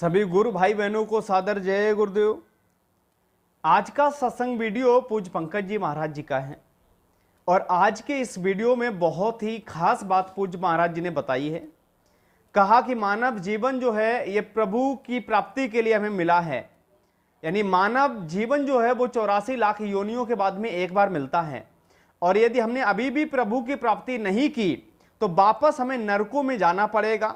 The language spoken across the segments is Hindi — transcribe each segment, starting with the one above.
सभी गुरु भाई बहनों को सादर जय गुरुदेव। आज का सत्संग वीडियो पूज्य पंकज जी महाराज जी का है और आज के इस वीडियो में बहुत ही खास बात पूज्य महाराज जी ने बताई है। कहा कि मानव जीवन जो है ये प्रभु की प्राप्ति के लिए हमें मिला है, यानी मानव जीवन जो है वो 84 लाख योनियों के बाद में एक बार मिलता है और यदि हमने अभी भी प्रभु की प्राप्ति नहीं की तो वापस हमें नरकों में जाना पड़ेगा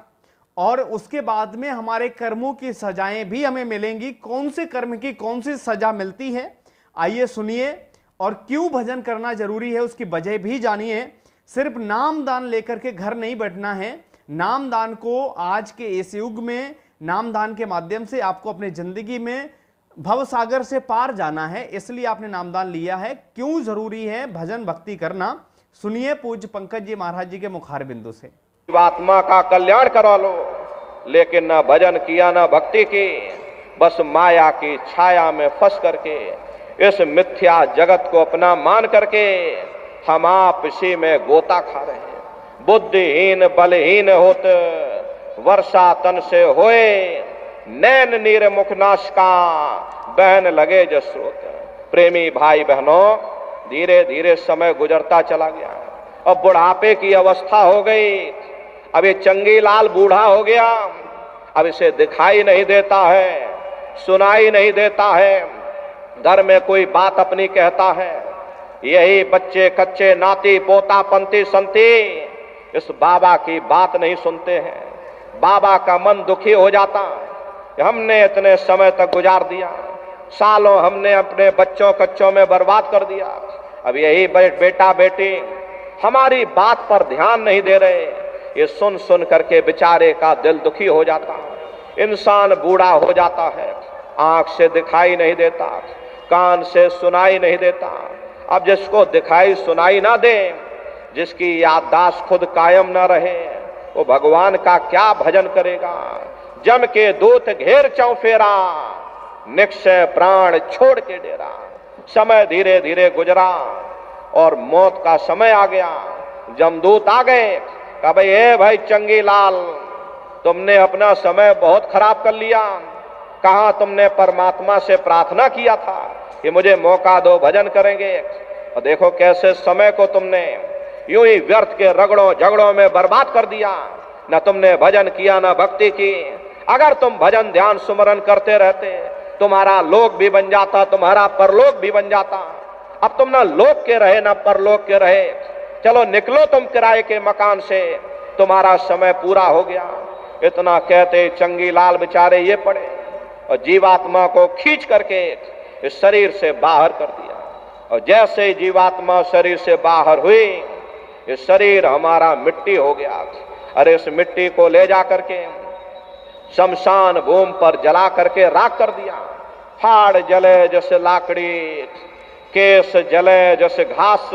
और उसके बाद में हमारे कर्मों की सजाएं भी हमें मिलेंगी। कौन से कर्म की कौन सी सजा मिलती है, आइए सुनिए और क्यों भजन करना जरूरी है उसकी वजह भी जानिए। सिर्फ नाम दान लेकर के घर नहीं बैठना है, नाम दान को आज के इस युग में नाम दान के माध्यम से आपको अपनी जिंदगी में भव सागर से पार जाना है, इसलिए आपने नामदान लिया है। क्यों जरूरी है भजन भक्ति करना, सुनिए पूज्य पंकज जी महाराज जी के मुखार बिंदु से। आत्मा का कल्याण करा लो, लेकिन न भजन किया न भक्ति की, बस माया की छाया में फंस करके इस मिथ्या जगत को अपना मान करके हम आप इसी में गोता खा रहे हैं। बुद्धिहीन बलहीन होत वर्षा तन से होए, नैन नीर मुख नाश का बहन लगे जसरोत। प्रेमी भाई बहनों, धीरे धीरे समय गुजरता चला गया, अब बुढ़ापे की अवस्था हो गई। अब ये चंगी लाल बूढ़ा हो गया, अब इसे दिखाई नहीं देता है, सुनाई नहीं देता है, घर में कोई बात अपनी कहता है। यही बच्चे कच्चे नाती पोता पंती संती इस बाबा की बात नहीं सुनते हैं। बाबा का मन दुखी हो जाता है, हमने इतने समय तक गुजार दिया, सालों हमने अपने बच्चों कच्चों में बर्बाद कर दिया, अब यही बेटा बेटी हमारी बात पर ध्यान नहीं दे रहे। ये सुन सुन करके बेचारे का दिल दुखी हो जाता है। इंसान बूढ़ा हो जाता है, आंख से दिखाई नहीं देता, कान से सुनाई नहीं देता। अब जिसको दिखाई सुनाई ना दे, जिसकी याददाश्त खुद कायम ना रहे, वो भगवान का क्या भजन करेगा। जम के दूत घेर चौफेरा, निक्षय प्राण छोड़ के डेरा। समय धीरे धीरे गुजरा और मौत का समय आ गया। जमदूत आ गए, कहा भाई ए भाई चंगी लाल, तुमने अपना समय बहुत खराब कर लिया। कहा तुमने परमात्मा से प्रार्थना किया था कि मुझे मौका दो, भजन करेंगे, और देखो कैसे समय को तुमने यूं ही व्यर्थ के रगड़ों झगड़ों में बर्बाद कर दिया। न तुमने भजन किया न भक्ति की। अगर तुम भजन ध्यान सुमरन करते रहते, तुम्हारा लोक भी बन जाता, तुम्हारा परलोक भी बन जाता। अब तुम ना लोक के रहे ना परलोक के रहे। चलो निकलो तुम किराए के मकान से, तुम्हारा समय पूरा हो गया। इतना कहते चंगी लाल बेचारे ये पड़े और जीवात्मा को खींच करके इस शरीर से बाहर कर दिया। और जैसे जीवात्मा शरीर से बाहर हुई, ये शरीर हमारा मिट्टी हो गया। अरे इस मिट्टी को ले जा करके शमशान भूमि पर जला करके राख कर दिया। फाड़ जले जैसे लाकड़ी, केस जले जैसे घास,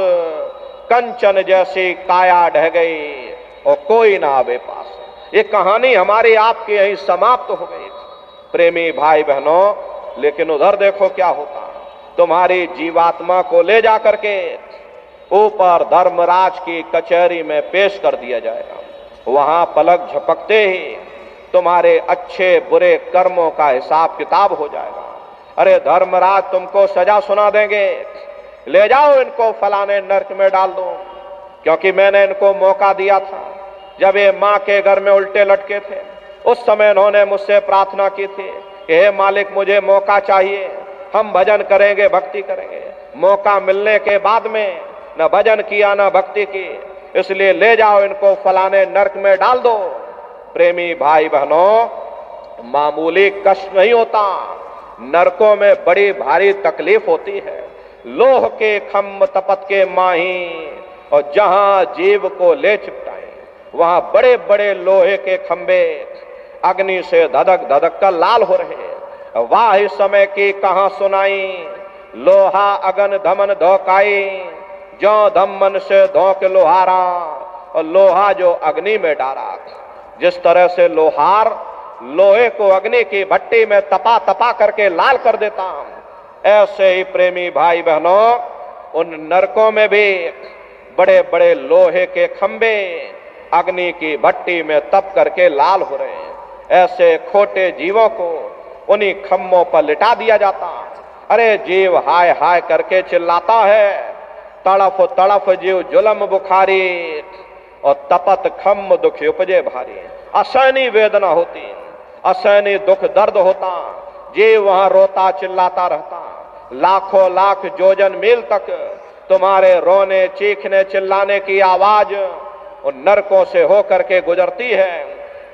कंचन जैसी काया ढह गई और कोई ना आवे पास। ये कहानी हमारी आपके यही समाप्त हो गई प्रेमी भाई बहनों। लेकिन उधर देखो क्या होता, तुम्हारी जीवात्मा को ले जा करके ऊपर धर्मराज की कचहरी में पेश कर दिया जाएगा। वहां पलक झपकते ही तुम्हारे अच्छे बुरे कर्मों का हिसाब किताब हो जाएगा। अरे धर्मराज तुमको सजा सुना देंगे, ले जाओ इनको फलाने नरक में डाल दो, क्योंकि मैंने इनको मौका दिया था। जब ये माँ के घर में उल्टे लटके थे, उस समय इन्होंने मुझसे प्रार्थना की थी कि हे मालिक मुझे मौका चाहिए, हम भजन करेंगे भक्ति करेंगे। मौका मिलने के बाद में न भजन किया न भक्ति की, इसलिए ले जाओ इनको फलाने नरक में डाल दो। प्रेमी भाई बहनों, मामूली कष्ट नहीं होता, नरकों में बड़ी भारी तकलीफ होती है। लोह के खम्भ तपत के माही, और जहां जीव को ले चिपटाए वहां बड़े बड़े लोहे के खंबे अग्नि से धधक धधक कर लाल हो रहे। वाह इस समय की कहां सुनाई, लोहा अगन धमन धोकाई, जो धमन से धोक लोहारा, और लोहा जो अग्नि में डारा। जिस तरह से लोहार लोहे को अग्नि की भट्टी में तपा तपा करके लाल कर देता, ऐसे ही प्रेमी भाई बहनों उन नरकों में भी बड़े बड़े लोहे के खंबे अग्नि की भट्टी में तप करके लाल हो रहे हैं। ऐसे खोटे जीवों को उन्हीं खम्भों पर लिटा दिया जाता। अरे जीव हाय हाय करके चिल्लाता है, तड़फ तड़फ जीव जुलम बुखारी, और तपत खम्भ दुख उपजे भारी। असहनीय वेदना होती, असहनीय दुख दर्द होता, जीव वहां रोता चिल्लाता रहता। लाखों लाख जोजन मील तक तुम्हारे रोने चीखने चिल्लाने की आवाज उन नरकों से होकर के गुजरती है,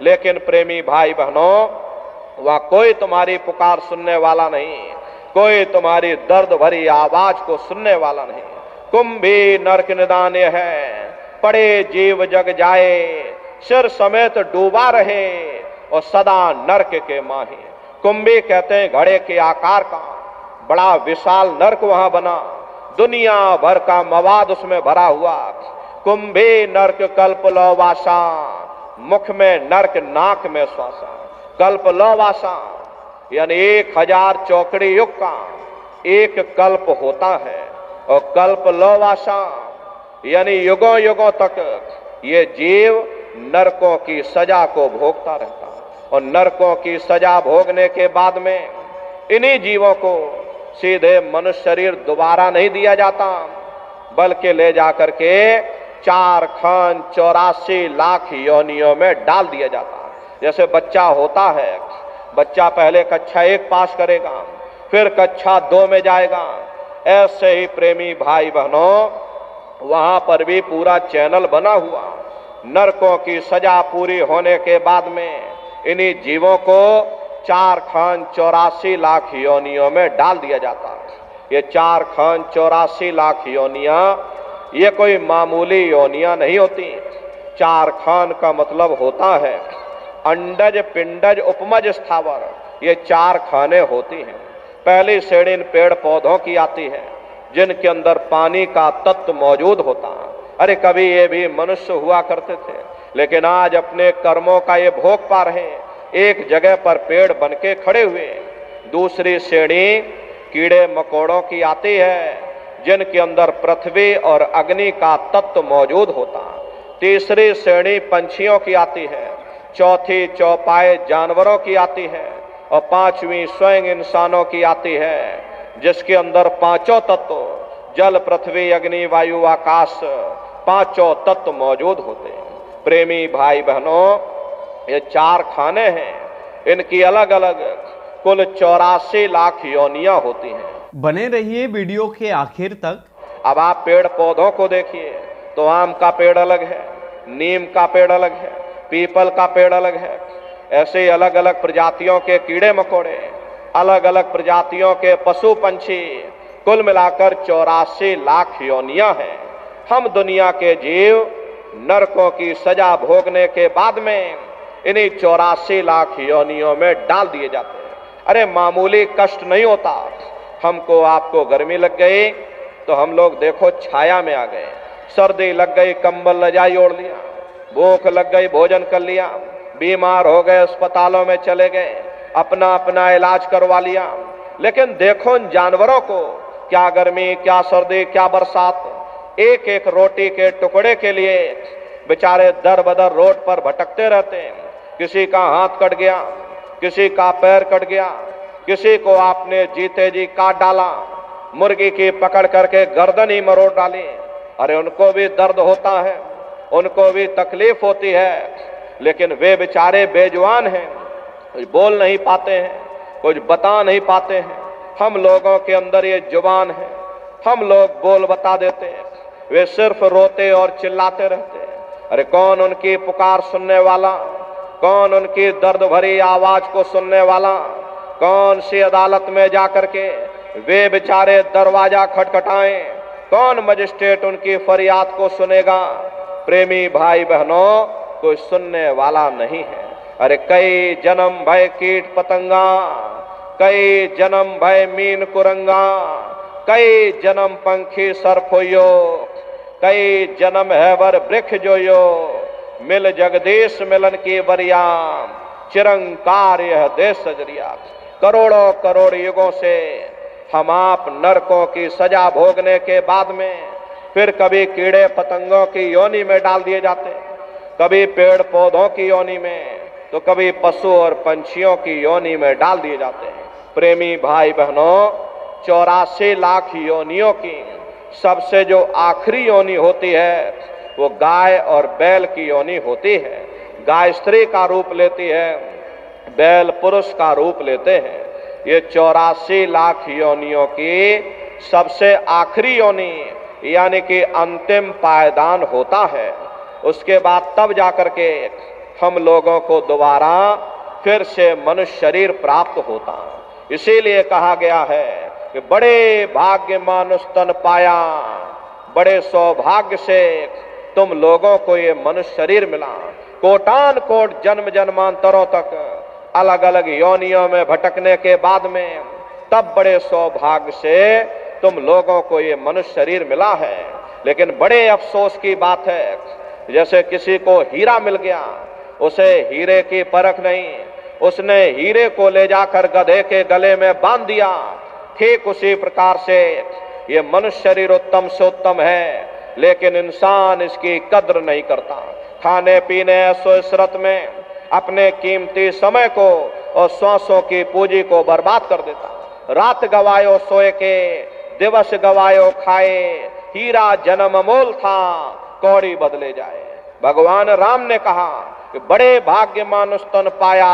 लेकिन प्रेमी भाई बहनों, वहां कोई तुम्हारी पुकार सुनने वाला नहीं, कोई तुम्हारी दर्द भरी आवाज को सुनने वाला नहीं। कुंभी नरक निदान है, पड़े जीव जग जाए, सिर समेत डूबा रहे और सदा नरक के माहे। कुंभी कहते हैं घड़े के आकार का बड़ा विशाल नरक वहां बना, दुनिया भर का मवाद उसमें भरा हुआ। कुंभी नरक कल्प लौवासा, मुख में नरक नाक में श्वासा। कल्प लौवासा यानी 1000 चौकड़ी युग का एक कल्प होता है, और कल्प लौवासा यानी युगों युगों तक ये जीव नरकों की सजा को भोगता रहता है। और नरकों की सजा भोगने के बाद में इन्हीं जीवों को सीधे मनुष्य शरीर दोबारा नहीं दिया जाता, बल्कि ले जाकर के 4 खान 84 लाख योनियों में डाल दिया जाता है। जैसे बच्चा होता है, बच्चा पहले कक्षा 1 पास करेगा, फिर कक्षा 2 में जाएगा। ऐसे ही प्रेमी भाई बहनों, वहां पर भी पूरा चैनल बना हुआ। नरकों की सजा पूरी होने के बाद में इन्हीं जीवों को 4 खान 84 लाख योनियों में डाल दिया जाता है। ये 4 खान 84 लाख योनियां ये कोई मामूली योनियां नहीं होती। 4 खान का मतलब होता है अंडज पिंडज उपमज स्थावर, ये 4 खाने होती हैं। पहली श्रेणी इन पेड़ पौधों की आती है जिनके अंदर पानी का तत्व मौजूद होता है। अरे कभी ये भी मनुष्य हुआ करते थे, लेकिन आज अपने कर्मों का ये भोग पा रहे, एक जगह पर पेड़ बनके खड़े हुए। दूसरी श्रेणी कीड़े मकोड़ों की आती है जिनके अंदर पृथ्वी और अग्नि का तत्व मौजूद होता। तीसरी श्रेणी पंछियों की आती है, चौथी चौपाए जानवरों की आती है, और 5वीं स्वयं इंसानों की आती है जिसके अंदर 5 तत्व जल पृथ्वी अग्नि वायु आकाश 5 तत्व मौजूद होते हैं। प्रेमी भाई बहनों, ये 4 खाने हैं, इनकी अलग अलग कुल 84 लाख योनियां होती हैं। बने रहिए वीडियो के आखिर तक। अब आप पेड़ पौधों को देखिए तो आम का पेड़ अलग है, नीम का पेड़ अलग है, पीपल का पेड़ अलग है। ऐसे अलग अलग प्रजातियों के कीड़े मकोड़े, अलग अलग प्रजातियों के पशु पंछी, कुल मिलाकर 84 लाख योनियां हैं। हम दुनिया के जीव नरकों की सजा भोगने के बाद में इन्हीं 84 लाख योनियों में डाल दिए जाते हैं। अरे मामूली कष्ट नहीं होता। हमको आपको गर्मी लग गई तो हम लोग देखो छाया में आ गए, सर्दी लग गई कंबल रजाई ओढ़ लिया, भूख लग गई भोजन कर लिया, बीमार हो गए अस्पतालों में चले गए, अपना अपना इलाज करवा लिया। लेकिन देखो इन जानवरों को, क्या गर्मी क्या सर्दी क्या बरसात, एक एक रोटी के टुकड़े के लिए बेचारे दर बदर रोड पर भटकते रहते हैं। किसी का हाथ कट गया, किसी का पैर कट गया, किसी को आपने जीते जी काट डाला, मुर्गी की पकड़ करके गर्दन ही मरोड़ डाली। अरे उनको भी दर्द होता है, उनको भी तकलीफ होती है, लेकिन वे बेचारे बेजुबान हैं, कुछ बोल नहीं पाते हैं, कुछ बता नहीं पाते हैं। हम लोगों के अंदर ये जुबान है, हम लोग बोल बता देते हैं, वे सिर्फ रोते और चिल्लाते रहते हैं। अरे कौन उनकी पुकार सुनने वाला, कौन उनकी दर्द भरी आवाज को सुनने वाला, कौन सी अदालत में जाकर के वे बेचारे दरवाजा खटखटाएं, कौन मजिस्ट्रेट उनकी फरियाद को सुनेगा। प्रेमी भाई बहनों, कोई सुनने वाला नहीं है। अरे कई जन्म भय कीट पतंगा, कई जन्म भय मीन कुरंगा, कई जन्म पंखी सर्प होयो, कई जन्म है वर वृक्ष जोयो, मिल जगदीश मिलन की बरियाम, चिरंकार यह देश सजरिया। करोड़ों करोड़ युगों से हम आप नरकों की सजा भोगने के बाद में फिर कभी कीड़े पतंगों की योनि में डाल दिए जाते, कभी पेड़ पौधों की योनि में, तो कभी पशु और पंछियों की योनि में डाल दिए जाते हैं। प्रेमी भाई बहनों, 84 लाख योनियों की सबसे जो आखिरी योनि होती है वो गाय और बैल की योनि होती है। गाय स्त्री का रूप लेती है, बैल पुरुष का रूप लेते हैं। ये 84 लाख योनियों की सबसे आखिरी योनि यानी कि अंतिम पायदान होता है। उसके बाद तब जाकर के हम लोगों को दोबारा फिर से मनुष्य शरीर प्राप्त होता। इसीलिए कहा गया है कि बड़े भाग्य मानुष तन पाया, बड़े सौभाग्य से तुम लोगों को ये मनुष्य शरीर मिला। कोटान कोट जन्म जन्मांतरों तक अलग अलग योनियों में भटकने के बाद में तब बड़े सौभाग्य से तुम लोगों को ये मनुष्य शरीर मिला है। लेकिन बड़े अफसोस की बात है, जैसे किसी को हीरा मिल गया, उसे हीरे की परख नहीं, उसने हीरे को ले जाकर गधे के गले में बांध दिया। ठीक उसी प्रकार से ये मनुष्य शरीर उत्तम से उत्तम है, लेकिन इंसान इसकी कद्र नहीं करता। खाने पीने ऐसो इशरत में अपने कीमती समय को और श्वासों की पूंजी को बर्बाद कर देता। रात गवायो सोए के, दिवस गवायो खाए, हीरा जन्म अमोल था, कौड़ी बदले जाए। भगवान राम ने कहा कि बड़े भाग्य मानुष तन पाया,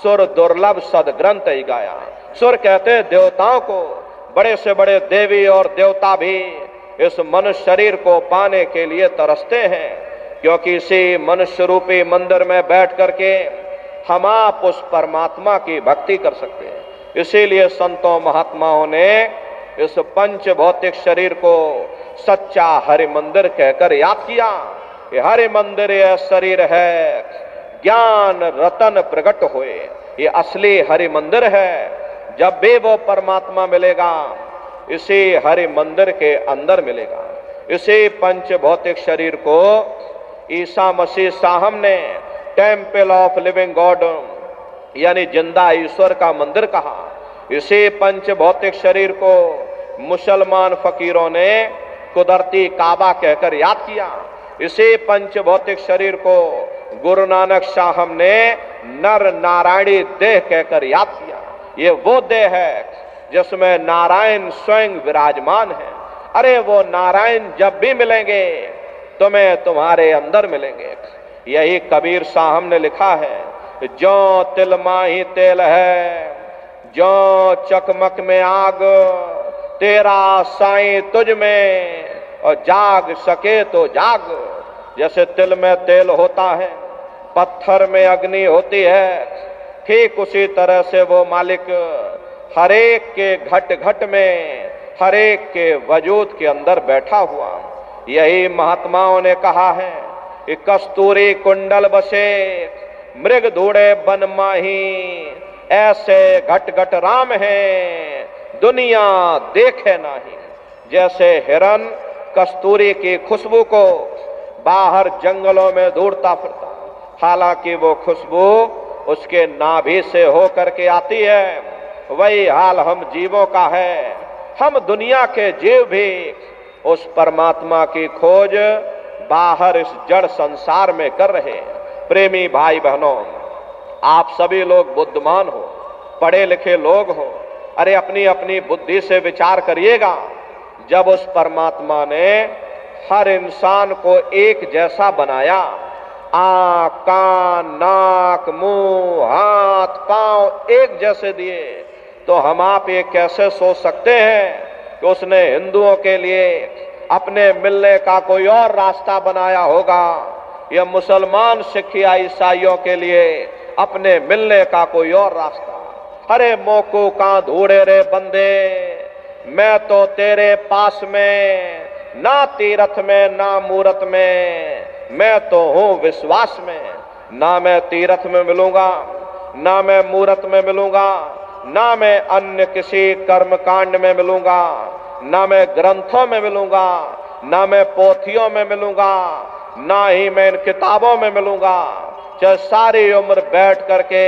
सुर दुर्लभ सदग्रंथ ही गाया। सुर कहते देवताओं को, बड़े से बड़े देवी और देवता भी इस मनुष्य शरीर को पाने के लिए तरसते हैं, क्योंकि इसी मनुष्य रूपी मंदिर में बैठ करके हम आप उस परमात्मा की भक्ति कर सकते हैं। इसीलिए संतों महात्माओं ने इस पंच भौतिक शरीर को सच्चा हरि मंदिर कहकर याद किया। ये हरि मंदिर यह शरीर है, ज्ञान रतन प्रकट हुए, ये असली हरि मंदिर है। जब भी वो परमात्मा मिलेगा इसी हरि मंदिर के अंदर मिलेगा। इसी पंच भौतिक शरीर को ईसा मसीह साहब ने टेम्पल ऑफ लिविंग गॉड यानी जिंदा ईश्वर का मंदिर कहा। इसी पंच भौतिक शरीर को मुसलमान फकीरों ने कुदरती काबा कहकर याद किया। इसी पंच भौतिक शरीर को गुरु नानक साहब ने नर नारायणी देह कहकर याद किया। ये वो देह है जिसमें नारायण स्वयं विराजमान है। अरे वो नारायण जब भी मिलेंगे तुम्हें तुम्हारे अंदर मिलेंगे। यही कबीर साहब ने लिखा है, जो तिल माही तेल है, जो चकमक में आग, तेरा साईं तुझ में, और जाग सके तो जाग। जैसे तिल में तेल होता है, पत्थर में अग्नि होती है, ठीक उसी तरह से वो मालिक हरेक के घट घट में, हरेक के वजूद के अंदर बैठा हुआ। यही महात्माओं ने कहा है कि कस्तूरी कुंडल बसे, मृग धूड़े बन माही, ऐसे घट घट राम है, दुनिया देखे नाही। जैसे हिरन कस्तूरी की खुशबू को बाहर जंगलों में ढूंढता फिरता, हालांकि वो खुशबू उसके नाभि से होकर के आती है, वही हाल हम जीवों का है। हम दुनिया के जीव भी उस परमात्मा की खोज बाहर इस जड़ संसार में कर रहे हैं। प्रेमी भाई बहनों, आप सभी लोग बुद्धिमान हो, पढ़े लिखे लोग हो, अरे अपनी अपनी बुद्धि से विचार करिएगा। जब उस परमात्मा ने हर इंसान को एक जैसा बनाया, आँख, कान, नाक, मुंह, हाथ, पांव एक जैसे दिए, तो हम आप ये कैसे सोच सकते हैं कि उसने हिंदुओं के लिए अपने मिलने का कोई और रास्ता बनाया होगा, या मुसलमान सिख या ईसाइयों के लिए अपने मिलने का कोई और रास्ता। अरे मोको का ढूंढे रे बंदे, मैं तो तेरे पास में, ना तीरथ में ना मूरत में, मैं तो हूं विश्वास में। ना मैं तीरथ में मिलूंगा, ना मैं मूरत में मिलूंगा, ना मैं अन्य किसी कर्म कांड में मिलूंगा, ना मैं ग्रंथों में मिलूंगा, ना मैं पोथियों में मिलूंगा, ना ही मैं इन किताबों में मिलूंगा। चाहे सारी उम्र बैठ करके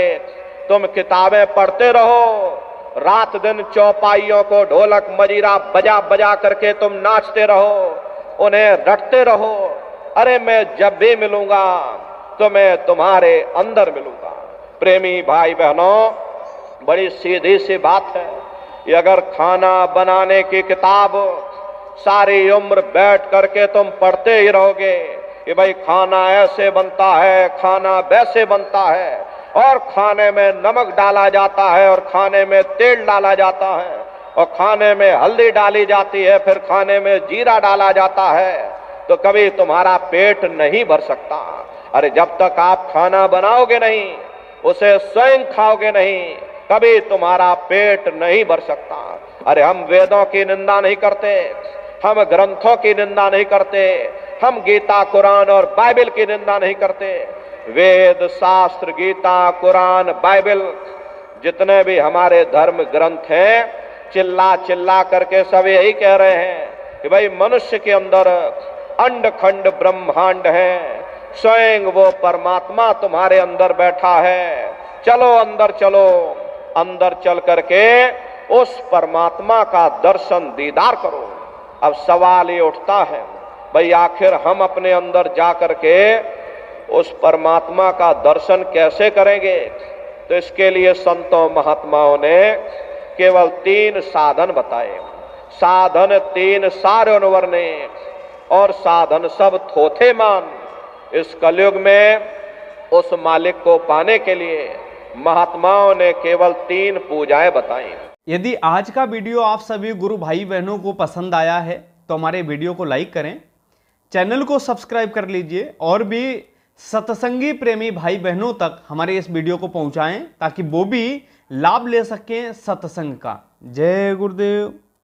तुम किताबें पढ़ते रहो, रात दिन चौपाइयों को ढोलक मजीरा बजा बजा करके तुम नाचते रहो, उन्हें रटते रहो। अरे मैं जब भी मिलूंगा तो मैं तुम्हारे अंदर मिलूंगा। प्रेमी भाई बहनों, बड़ी सीधी सी बात है। ये अगर खाना बनाने की किताब सारी उम्र बैठ करके तुम पढ़ते ही रहोगे कि भाई खाना ऐसे बनता है, खाना वैसे बनता है, और खाने में नमक डाला जाता है, और खाने में तेल डाला जाता है, और खाने में हल्दी डाली जाती है, फिर खाने में जीरा डाला जाता है, तो कभी तुम्हारा पेट नहीं भर सकता। अरे जब तक आप खाना बनाओगे नहीं, उसे स्वयं खाओगे नहीं, कभी तुम्हारा पेट नहीं भर सकता। अरे हम वेदों की निंदा नहीं करते, हम ग्रंथों की निंदा नहीं करते, हम गीता, कुरान और बाइबल की निंदा नहीं करते। वेद, शास्त्र, गीता, कुरान, बाइबल, जितने भी हमारे धर्म ग्रंथ हैं, चिल्ला चिल्ला करके सब यही कह रहे हैं कि भाई मनुष्य के अंदर अंड खंड ब्रह्मांड है, स्वयं वो परमात्मा तुम्हारे अंदर बैठा है। चलो अंदर चलो, अंदर चल करके उस परमात्मा का दर्शन दीदार करो। अब सवाल ये उठता है, भाई आखिर हम अपने अंदर जा करके उस परमात्मा का दर्शन कैसे करेंगे? तो इसके लिए संतों महात्माओं ने केवल 3 साधन बताए। साधन 3 सारे वर्णे, और साधन सब थोथे मान। इस कलयुग में उस मालिक को पाने के लिए महात्माओं ने केवल 3 पूजाएं बताई। यदि आज का वीडियो आप सभी गुरु भाई बहनों को पसंद आया है तो हमारे वीडियो को लाइक करें, चैनल को सब्सक्राइब कर लीजिए, और भी सत्संगी प्रेमी भाई बहनों तक हमारे इस वीडियो को पहुंचाएं ताकि वो भी लाभ ले सकें सत्संग का। जय गुरुदेव।